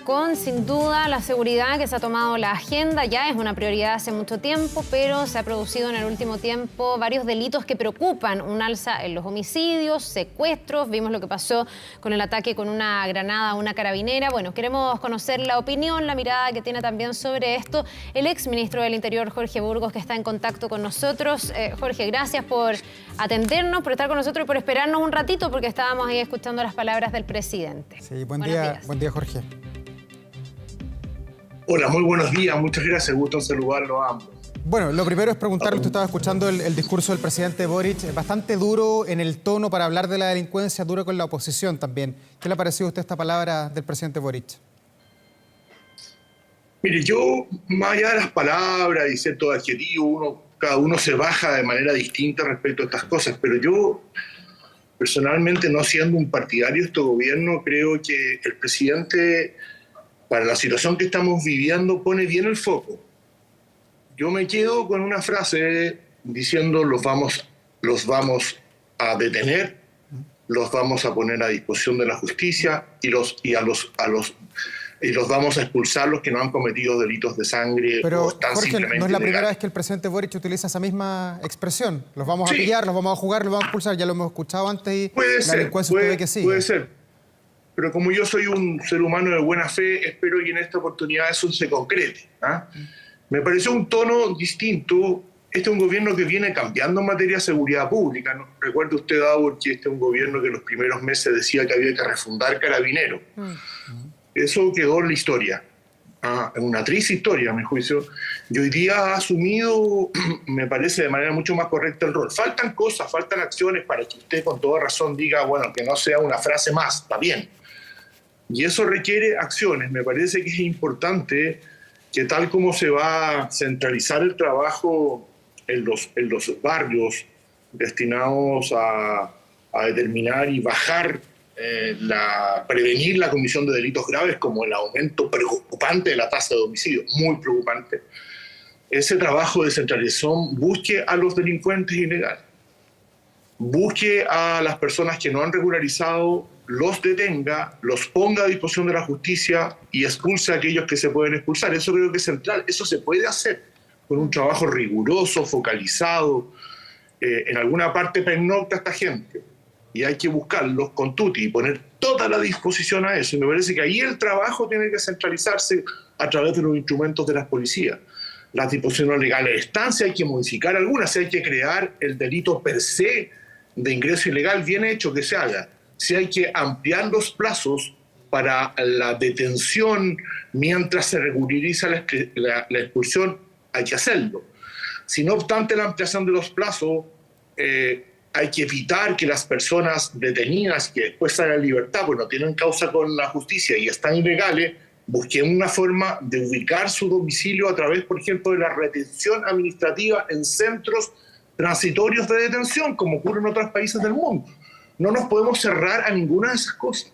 Con, sin duda, la seguridad que se ha tomado la agenda, ya es una prioridad hace mucho tiempo, pero se ha producido en el último tiempo varios delitos que preocupan, un alza en los homicidios, secuestros, vimos lo que pasó con el ataque con una granada a una carabinera. Bueno, queremos conocer la opinión, la mirada que tiene también sobre esto el exministro del Interior, Jorge Burgos, que está en contacto con nosotros. Jorge, gracias por atendernos, por estar con nosotros y por esperarnos un ratito, porque estábamos ahí escuchando las palabras del presidente. Sí, buen día, Jorge. Hola, muy buenos días, muchas gracias, gusto en saludarlos a ambos. Bueno, lo primero es preguntarle, usted estaba escuchando el discurso del presidente Boric, bastante duro en el tono para hablar de la delincuencia, duro con la oposición también. ¿Qué le ha parecido a usted esta palabra del presidente Boric? Mire, yo, más allá de las palabras y ciertos adjetivos, cada uno se baja de manera distinta respecto a estas cosas, pero yo, personalmente, no siendo un partidario de este gobierno, creo que el presidente, para la situación que estamos viviendo, pone bien el foco. Yo me quedo con una frase diciendo los vamos a detener, los vamos a poner a disposición de la justicia y los vamos a expulsar los que no han cometido delitos de sangre. Pero, o están Jorge, no es la primera legales. vez que el presidente Boric utiliza esa misma expresión. Los vamos a pillar, los vamos a jugar, los vamos a expulsar. Ya lo hemos escuchado antes y la delincuencia usted ve que sí. Puede ser. Pero como yo soy un ser humano de buena fe, espero que en esta oportunidad eso se concrete. Me pareció un tono distinto. Este es un gobierno que viene cambiando en materia de seguridad pública, ¿no? Recuerde usted, Davor, que este es un gobierno que en los primeros meses decía que había que refundar Carabineros. Eso quedó en la historia. En una triste historia, a mi juicio. Y hoy día ha asumido, me parece, de manera mucho más correcta el rol. Faltan cosas, faltan acciones para que usted con toda razón diga, bueno, que no sea una frase más, está bien. Y eso requiere acciones. Me parece que es importante que tal como se va a centralizar el trabajo en los barrios destinados a determinar y bajar, prevenir la comisión de delitos graves, como el aumento preocupante de la tasa de homicidio, muy preocupante, ese trabajo de centralización busque a los delincuentes ilegales, busque a las personas que no han regularizado, los detenga, los ponga a disposición de la justicia y expulse a aquellos que se pueden expulsar. Eso creo que es central. Eso se puede hacer con un trabajo riguroso, focalizado. En alguna parte pernocta esta gente y hay que buscarlos con tuti y poner toda la disposición a eso. Y me parece que ahí el trabajo tiene que centralizarse a través de los instrumentos de las policías. Las disposiciones legales de estancia hay que modificar algunas, hay que crear el delito per se de ingreso ilegal bien hecho que se haga. Si hay que ampliar los plazos para la detención mientras se regulariza la expulsión, hay que hacerlo. Si no obstante la ampliación de los plazos, hay que evitar que las personas detenidas que después salen a libertad, pues no tienen causa con la justicia y están ilegales, busquen una forma de ubicar su domicilio a través, por ejemplo, de la retención administrativa en centros transitorios de detención, como ocurre en otros países del mundo. No nos podemos cerrar a ninguna de esas cosas,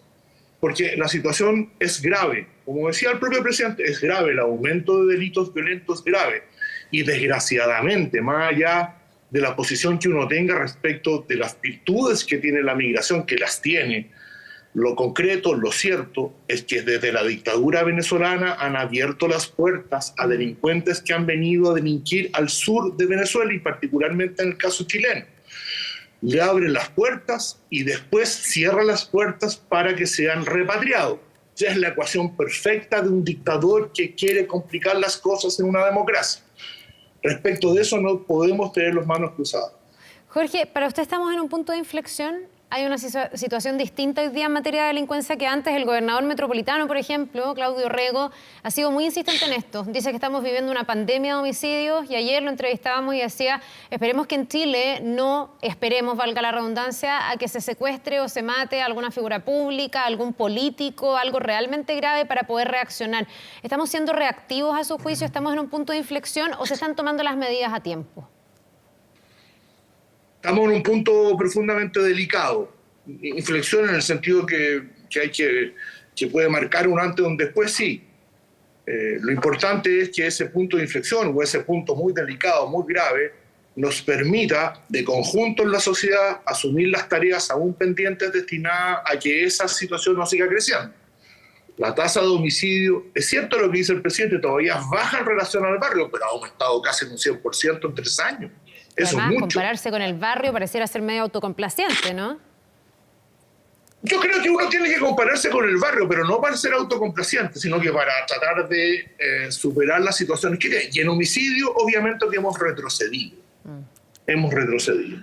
porque la situación es grave. Como decía el propio presidente, es grave, el aumento de delitos violentos es grave. Y desgraciadamente, más allá de la posición que uno tenga respecto de las virtudes que tiene la migración, que las tiene, lo concreto, lo cierto, es que desde la dictadura venezolana han abierto las puertas a delincuentes que han venido a delinquir al sur de Venezuela y particularmente en el caso chileno. Le abren las puertas y después cierran las puertas para que sean repatriados. Ya es la ecuación perfecta de un dictador que quiere complicar las cosas en una democracia. Respecto de eso no podemos tener las manos cruzadas. Jorge, para usted estamos en un punto de inflexión. Hay una situación distinta hoy día en materia de delincuencia que antes. El gobernador metropolitano, por ejemplo, Claudio Rego, ha sido muy insistente en esto. Dice que estamos viviendo una pandemia de homicidios y ayer lo entrevistábamos y decía, esperemos que en Chile no esperemos, valga la redundancia, a que se secuestre o se mate a alguna figura pública, algún político, algo realmente grave para poder reaccionar. ¿Estamos siendo reactivos a su juicio? ¿Estamos en un punto de inflexión o se están tomando las medidas a tiempo? Estamos en un punto profundamente delicado. Inflexión en el sentido que puede marcar un antes o un después, sí. Lo importante es que ese punto de inflexión o ese punto muy delicado, muy grave, nos permita de conjunto en la sociedad asumir las tareas aún pendientes destinadas a que esa situación no siga creciendo. La tasa de homicidio, es cierto lo que dice el presidente, todavía baja en relación al barrio, pero ha aumentado casi en un 100% en 3 años. Eso Además, es mucho. compararse con el barrio pareciera ser medio autocomplaciente, ¿no? Yo creo que uno tiene que compararse con el barrio, pero no para ser autocomplaciente, sino que para tratar de superar las situaciones que tiene. Y en homicidio, obviamente que hemos retrocedido. Hemos retrocedido.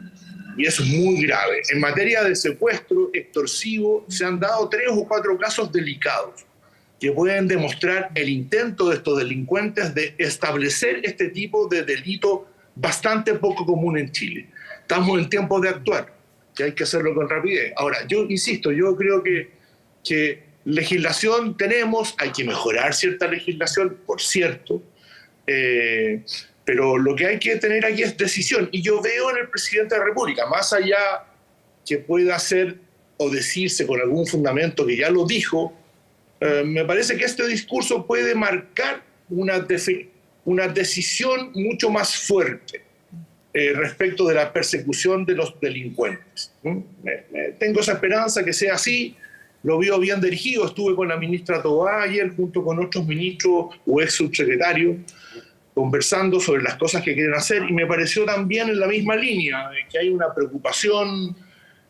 Y eso es muy grave. En materia de secuestro extorsivo, se han dado 3 o 4 casos delicados que pueden demostrar el intento de estos delincuentes de establecer este tipo de delito bastante poco común en Chile. Estamos en tiempo de actuar, que hay que hacerlo con rapidez. Ahora, yo insisto, yo creo que legislación tenemos, hay que mejorar cierta legislación, por cierto, pero lo que hay que tener aquí es decisión. Y yo veo en el presidente de la República, más allá que pueda hacer o decirse con algún fundamento que ya lo dijo, me parece que este discurso puede marcar una decisión mucho más fuerte respecto de la persecución de los delincuentes. Tengo esa esperanza que sea así. Lo veo bien dirigido. Estuve con la ministra Tobá ayer junto con otros ministros o ex subsecretarios conversando sobre las cosas que quieren hacer, y me pareció también en la misma línea de que hay una preocupación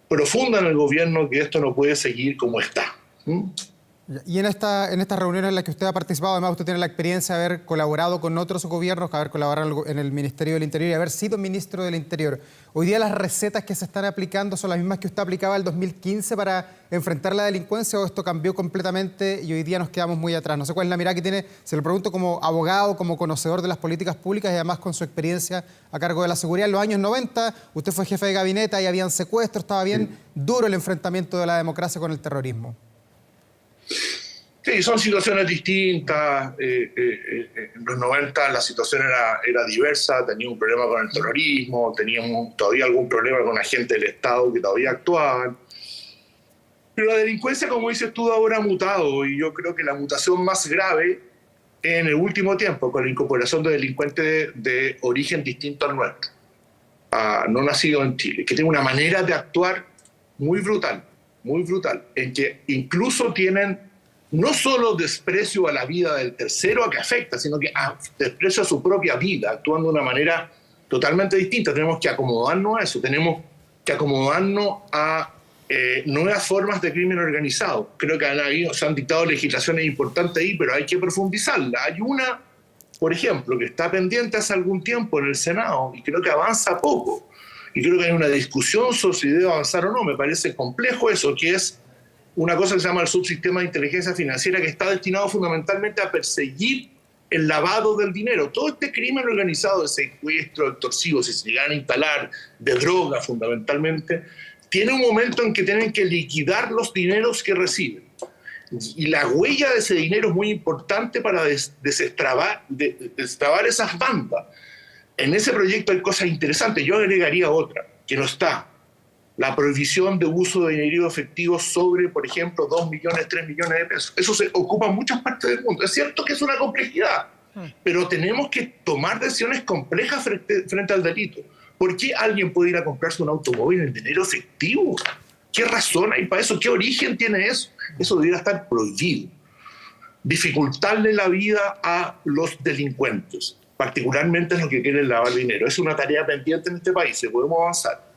profunda en el gobierno que esto no puede seguir como está. Y en estas reuniones en las que usted ha participado, además usted tiene la experiencia de haber colaborado con otros gobiernos, haber colaborado en el Ministerio del Interior y haber sido ministro del Interior. Hoy día las recetas que se están aplicando son las mismas que usted aplicaba el 2015 para enfrentar la delincuencia, o esto cambió completamente y hoy día nos quedamos muy atrás. No sé cuál es la mirada que tiene, se lo pregunto como abogado, como conocedor de las políticas públicas y además con su experiencia a cargo de la seguridad. En los años 90 usted fue jefe de gabinete y habían secuestros, estaba bien duro el enfrentamiento de la democracia con el terrorismo. Sí, son situaciones distintas. En los 90 la situación era diversa, teníamos un problema con el terrorismo, teníamos todavía algún problema con agentes del Estado que todavía actuaban. Pero la delincuencia, como dices tú, ahora ha mutado, y yo creo que la mutación más grave en el último tiempo, con la incorporación de delincuentes de origen distinto al nuestro, no nacido en Chile, que tiene una manera de actuar muy brutal, en que incluso tienen no solo desprecio a la vida del tercero a que afecta, sino que desprecio a su propia vida, actuando de una manera totalmente distinta. Tenemos que acomodarnos a eso, tenemos que acomodarnos a nuevas formas de crimen organizado. Creo que se han dictado legislaciones importantes ahí, pero hay que profundizarla. Hay una, por ejemplo, que está pendiente hace algún tiempo en el Senado y creo que avanza poco. Y creo que hay una discusión sobre si debe avanzar o no. Me parece complejo eso, que es una cosa que se llama el subsistema de inteligencia financiera, que está destinado fundamentalmente a perseguir el lavado del dinero. Todo este crimen organizado de secuestro, extorsivo, si se llegan a instalar, de droga fundamentalmente, tiene un momento en que tienen que liquidar los dineros que reciben. Y la huella de ese dinero es muy importante para destrabar esas bandas. En ese proyecto hay cosas interesantes. Yo agregaría otra, que no está. La prohibición de uso de dinero efectivo sobre, por ejemplo, 2 millones, 3 millones de pesos. Eso se ocupa en muchas partes del mundo. Es cierto que es una complejidad, pero tenemos que tomar decisiones complejas frente al delito. ¿Por qué alguien puede ir a comprarse un automóvil en dinero efectivo? ¿Qué razón hay para eso? ¿Qué origen tiene eso? Eso debería estar prohibido. Dificultarle la vida a los delincuentes, particularmente los que quieren lavar dinero. Es una tarea pendiente en este país, podemos avanzar.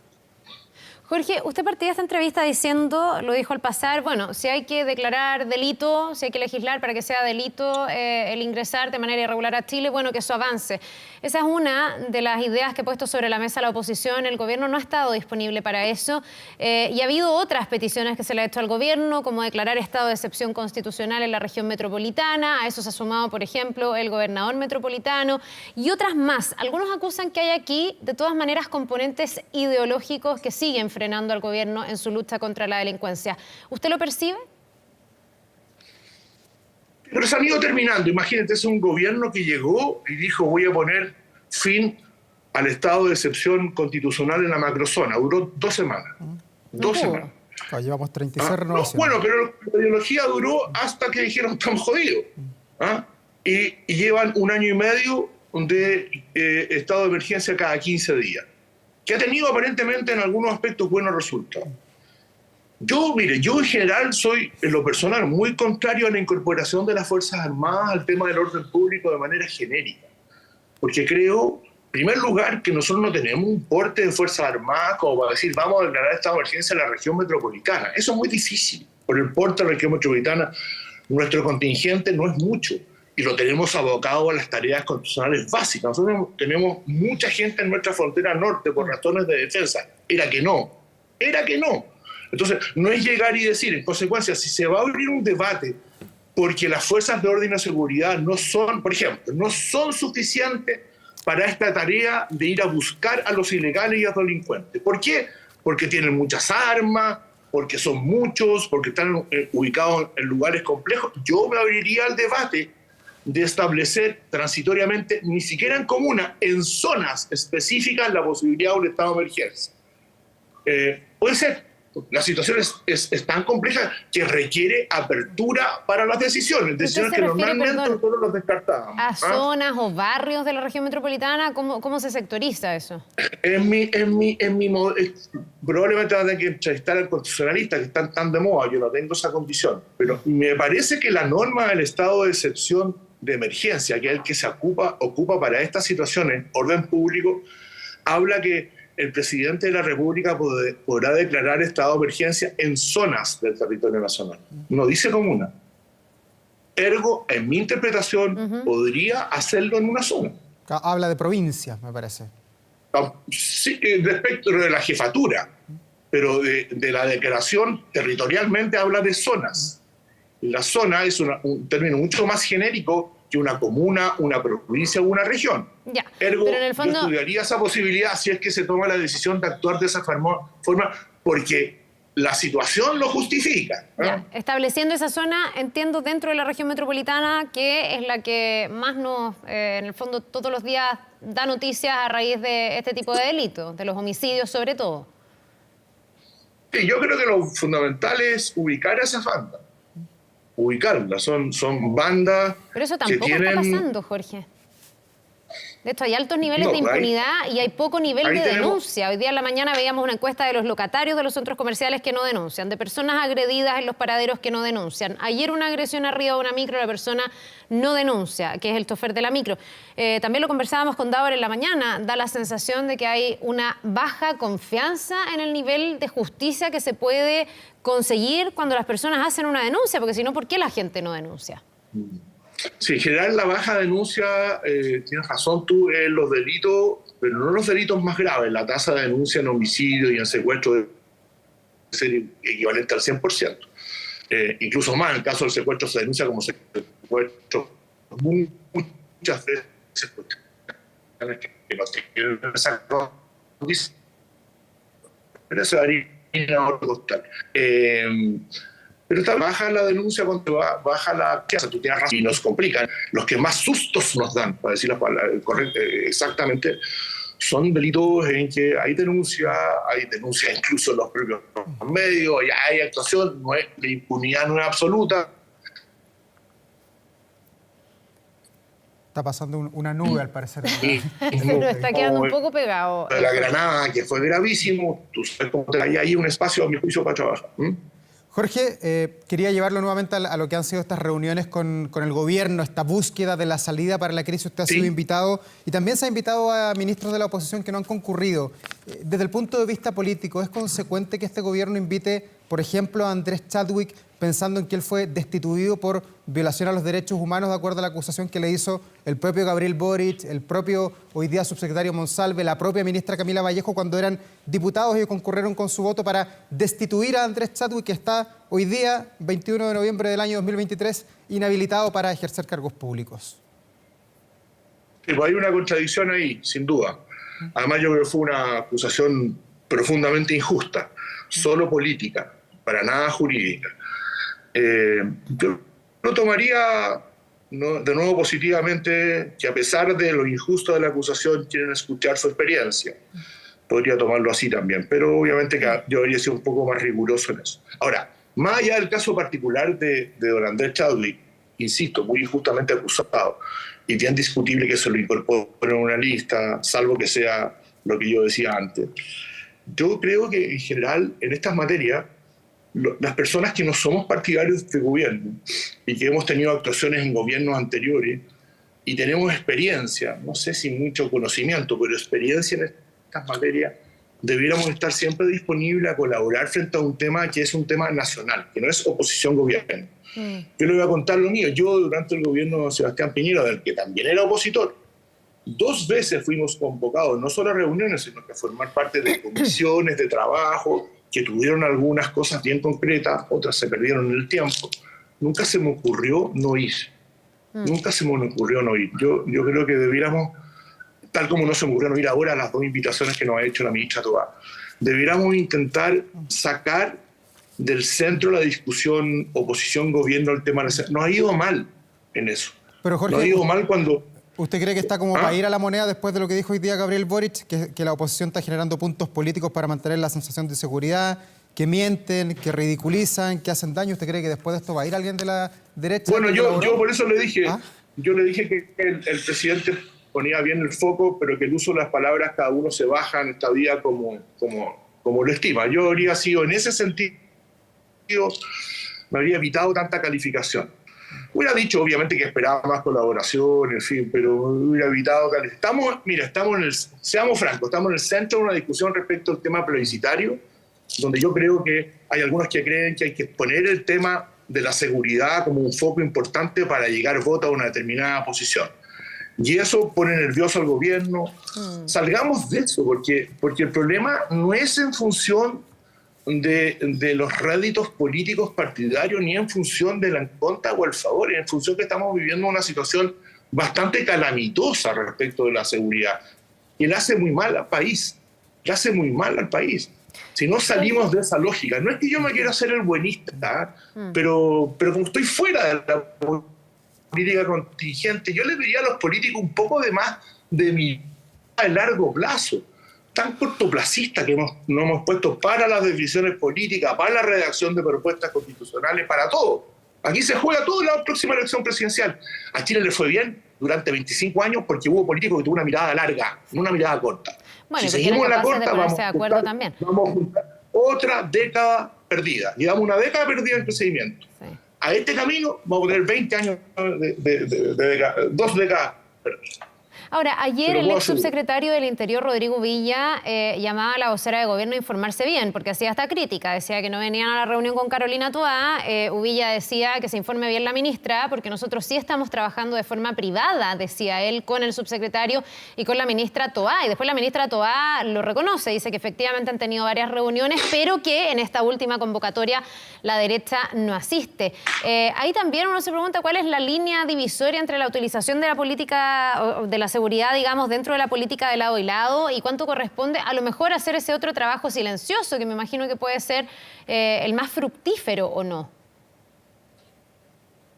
Jorge, usted partía esta entrevista diciendo, lo dijo al pasar, bueno, si hay que declarar delito, si hay que legislar para que sea delito el ingresar de manera irregular a Chile, bueno, que eso avance. Esa es una de las ideas que ha puesto sobre la mesa la oposición. El gobierno no ha estado disponible para eso y ha habido otras peticiones que se le ha hecho al gobierno, como declarar estado de excepción constitucional en la región metropolitana. A eso se ha sumado, por ejemplo, el gobernador metropolitano y otras más. Algunos acusan que hay aquí, de todas maneras, componentes ideológicos que siguen frenando al gobierno en su lucha contra la delincuencia. ¿Usted lo percibe? Pero se han ido terminando. Imagínate, es un gobierno que llegó y dijo voy a poner fin al estado de excepción constitucional en la macrozona. Duró 2 semanas. 2 semanas. Llevamos 36 renovaciones. Bueno, pero la ideología duró hasta que dijeron estamos jodidos. Y llevan 1 año y medio de estado de emergencia cada 15 días. Que ha tenido aparentemente en algunos aspectos buenos resultados. Mire, yo en general soy, en lo personal, muy contrario a la incorporación de las Fuerzas Armadas al tema del orden público de manera genérica. Porque creo, en primer lugar, que nosotros no tenemos un porte de Fuerzas Armadas como para decir vamos a declarar estado de emergencia en la región metropolitana. Eso es muy difícil. Por el porte de la región metropolitana, nuestro contingente no es mucho y lo tenemos abocado a las tareas constitucionales básicas. Nosotros tenemos mucha gente en nuestra frontera norte por razones de defensa. Era que no. Entonces, no es llegar y decir, en consecuencia, si se va a abrir un debate porque las fuerzas de orden y seguridad no son, por ejemplo, no son suficientes para esta tarea de ir a buscar a los ilegales y a los delincuentes. ¿Por qué? Porque tienen muchas armas, porque son muchos, porque están ubicados en lugares complejos. Yo me abriría al debate de establecer transitoriamente, ni siquiera en comuna, en zonas específicas, la posibilidad de un estado de emergencia. Puede ser. La situación es tan compleja que requiere apertura para las decisiones que normalmente nosotros las descartábamos. ¿A zonas o barrios de la región metropolitana? ¿Cómo se sectoriza eso? Probablemente va a tener que entrevistar al constitucionalista, que están tan de moda, yo no tengo esa condición, pero me parece que la norma del estado de excepción de emergencia, que es el que se ocupa para estas situaciones, orden público, habla que el presidente de la República podrá declarar estado de emergencia en zonas del territorio nacional. No dice comuna. Ergo, en mi interpretación, podría hacerlo en una zona. Habla de provincia, me parece. Sí, respecto de la jefatura, pero de la declaración territorialmente habla de zonas. La zona es un término mucho más genérico que una comuna, una provincia o una región. Ya, Ergo, pero en el fondo, yo estudiaría esa posibilidad si es que se toma la decisión de actuar de esa forma porque la situación lo justifica. Ya, estableciendo esa zona, entiendo, dentro de la región metropolitana, que es la que más nos, en el fondo, todos los días da noticias a raíz de este tipo de delitos, de los homicidios sobre todo. Sí, yo creo que lo fundamental es ubicar a esas bandas. Ubicarlas, son bandas. Pero eso tampoco está pasando, Jorge. De hecho, hay altos niveles de impunidad y hay poco nivel de denuncia. Hoy día en la mañana veíamos una encuesta de los locatarios de los centros comerciales que no denuncian, de personas agredidas en los paraderos que no denuncian. Ayer una agresión arriba de una micro, la persona no denuncia, que es el chofer de la micro. También lo conversábamos con Davor en la mañana. Da la sensación de que hay una baja confianza en el nivel de justicia que se puede conseguir cuando las personas hacen una denuncia, porque si no, ¿por qué la gente no denuncia? Sí, en general la baja denuncia, tienes razón tú, en los delitos, pero no los delitos más graves. La tasa de denuncia en homicidio y en secuestro debe ser equivalente al 100%. Incluso más, en el caso del secuestro se denuncia como secuestro muchas veces que no tienen esa condición. Pero eso daría una costal. Pero baja la denuncia cuando baja la fianza, tú tienes razón, y nos complican. Los que más sustos nos dan, para decir exactamente, son delitos en que hay denuncia incluso en los propios medios, y hay actuación, la impunidad no es absoluta. Está pasando una nube, al parecer. Se nos está quedando un poco pegado. La Granada, que fue gravísimo, tú sabes cómo hay ahí un espacio, a mi juicio, para trabajar. Jorge, quería llevarlo nuevamente a lo que han sido estas reuniones con el gobierno, esta búsqueda de la salida para la crisis. Usted ha sido invitado y también se ha invitado a ministros de la oposición que no han concurrido. Desde el punto de vista político, ¿es consecuente que este gobierno invite, por ejemplo, a Andrés Chadwick, pensando en que él fue destituido por violación a los derechos humanos, de acuerdo a la acusación que le hizo el propio Gabriel Boric, el propio hoy día subsecretario Monsalve, la propia ministra Camila Vallejo, cuando eran diputados y concurrieron con su voto para destituir a Andrés Chadwick, que está hoy día, 21 de noviembre del año 2023, inhabilitado para ejercer cargos públicos? Sí, pues hay una contradicción ahí, sin duda. Además, yo creo que fue una acusación profundamente injusta, solo política, para nada jurídica. Yo lo tomaría de nuevo positivamente, que a pesar de lo injusto de la acusación quieren escuchar su experiencia. Podría tomarlo así también, pero obviamente que yo debería ser un poco más riguroso en eso. Ahora, más allá del caso particular de don Andrés Chadwick, insisto, muy injustamente acusado, y bien discutible que se lo incorpore en una lista, salvo que sea lo que yo decía antes. Yo creo que en general en estas materias las personas que no somos partidarios de este gobierno y que hemos tenido actuaciones en gobiernos anteriores y tenemos experiencia, no sé si mucho conocimiento, pero experiencia en estas materias, debiéramos estar siempre disponibles a colaborar frente a un tema que es un tema nacional, que no es oposición-gobierno. Yo le voy a contar lo mío. Yo, durante el gobierno de Sebastián Piñera, del que también era opositor, 2 veces fuimos convocados, no solo a reuniones, sino que a formar parte de comisiones de trabajo, que tuvieron algunas cosas bien concretas, otras se perdieron en el tiempo. Nunca se me ocurrió no ir. Nunca se me ocurrió no ir. Yo creo que debiéramos, tal como no se me ocurrió no ir ahora a las 2 invitaciones que nos ha hecho la ministra Toá, debiéramos intentar sacar del centro la discusión oposición-gobierno el tema. Nos ha ido mal en eso. Pero Jorge, nos ha ido mal cuando... ¿Usted cree que está como para ir a la moneda después de lo que dijo hoy día Gabriel Boric, que la oposición está generando puntos políticos para mantener la sensación de seguridad, que mienten, que ridiculizan, que hacen daño? ¿Usted cree que después de esto va a ir alguien de la derecha? Bueno, yo por eso le dije, yo le dije que el presidente ponía bien el foco, pero que el uso de las palabras cada uno se baja en esta vida como lo estima. Yo habría sido, en ese sentido, me habría evitado tanta calificación. Hubiera dicho, obviamente, que esperaba más colaboración, en fin, pero hubiera evitado... Seamos francos, estamos en el centro de una discusión respecto al tema plebiscitario, donde yo creo que hay algunos que creen que hay que poner el tema de la seguridad como un foco importante para llegar voto a una determinada posición. Y eso pone nervioso al gobierno. Salgamos de eso, porque el problema no es en función de los réditos políticos partidarios, ni en función de la en contra o el favor, es en función que estamos viviendo una situación bastante calamitosa respecto de la seguridad. Y le hace muy mal al país, le hace muy mal al país. Si no salimos de esa lógica, no es que yo me quiera hacer el buenista, pero como estoy fuera de la política contingente, yo le diría a los políticos un poco de más de mirada de largo plazo. Tan cortoplacista que nos hemos puesto para las decisiones políticas, para la redacción de propuestas constitucionales, para todo. Aquí se juega todo en la próxima elección presidencial. A Chile le fue bien durante 25 años porque hubo políticos que tuvieron una mirada larga, no una mirada corta. Bueno, si seguimos la corta, vamos a juntar otra década perdida. Llevamos una década perdida en procedimiento. Sí. A este camino vamos a tener 20 años de 2 décadas perdidas. Ahora, ayer el ex subsecretario del Interior, Rodrigo Villa, llamaba a la vocera de gobierno a informarse bien, porque hacía esta crítica. Decía que no venían a la reunión con Carolina Toá. Villa decía que se informe bien la ministra, porque nosotros sí estamos trabajando de forma privada, decía él, con el subsecretario y con la ministra Toá. Y después la ministra Toá lo reconoce, dice que efectivamente han tenido varias reuniones, pero que en esta última convocatoria la derecha no asiste. Ahí también uno se pregunta cuál es la línea divisoria entre la utilización de la política, de la seguridad, digamos, dentro de la política de lado y lado, y cuánto corresponde a lo mejor hacer ese otro trabajo silencioso, que me imagino que puede ser el más fructífero, ¿o no?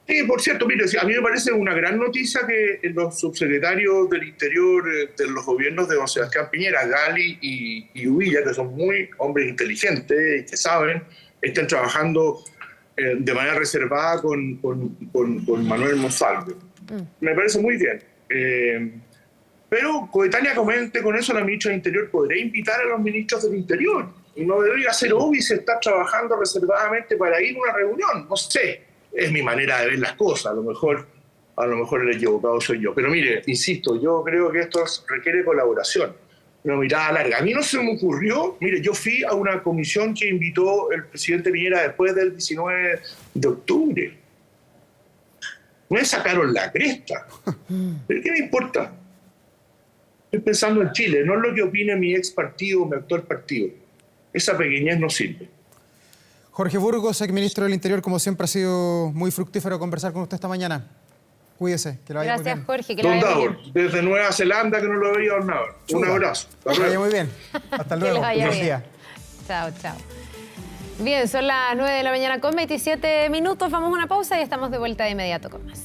Sí, por cierto, mire, a mí me parece una gran noticia que los subsecretarios del Interior de los gobiernos de don Sebastián Piñera, Gali y Uvilla, que son muy hombres inteligentes y que saben, estén trabajando de manera reservada con Manuel Monsalve. Me parece muy bien. Pero coetáneamente con eso la ministra del Interior podría invitar a los ministros del Interior y no debería ser obvio si está trabajando reservadamente para ir a una reunión. No sé, es mi manera de ver las cosas, a lo mejor el equivocado soy yo. Pero mire, insisto, yo creo que esto requiere colaboración, una mirada larga. A mí no se me ocurrió, mire, yo fui a una comisión que invitó el presidente Piñera después del 19 de octubre. Me sacaron la cresta. ¿Pero qué me importa? Estoy pensando en Chile, no es lo que opine mi ex partido o mi actual partido. Esa pequeñez no sirve. Jorge Burgos, ex ministro del Interior, como siempre ha sido muy fructífero conversar con usted esta mañana. Cuídese, que lo vaya muy bien. Gracias, Jorge, que lo vaya muy bien. Desde Nueva Zelanda, que no lo veía nada. Un abrazo. Que lo vaya muy bien. Hasta luego. Buenos días. Chao, chao. Bien, son las 9 de la mañana con 27 minutos. Vamos a una pausa y estamos de vuelta de inmediato con más.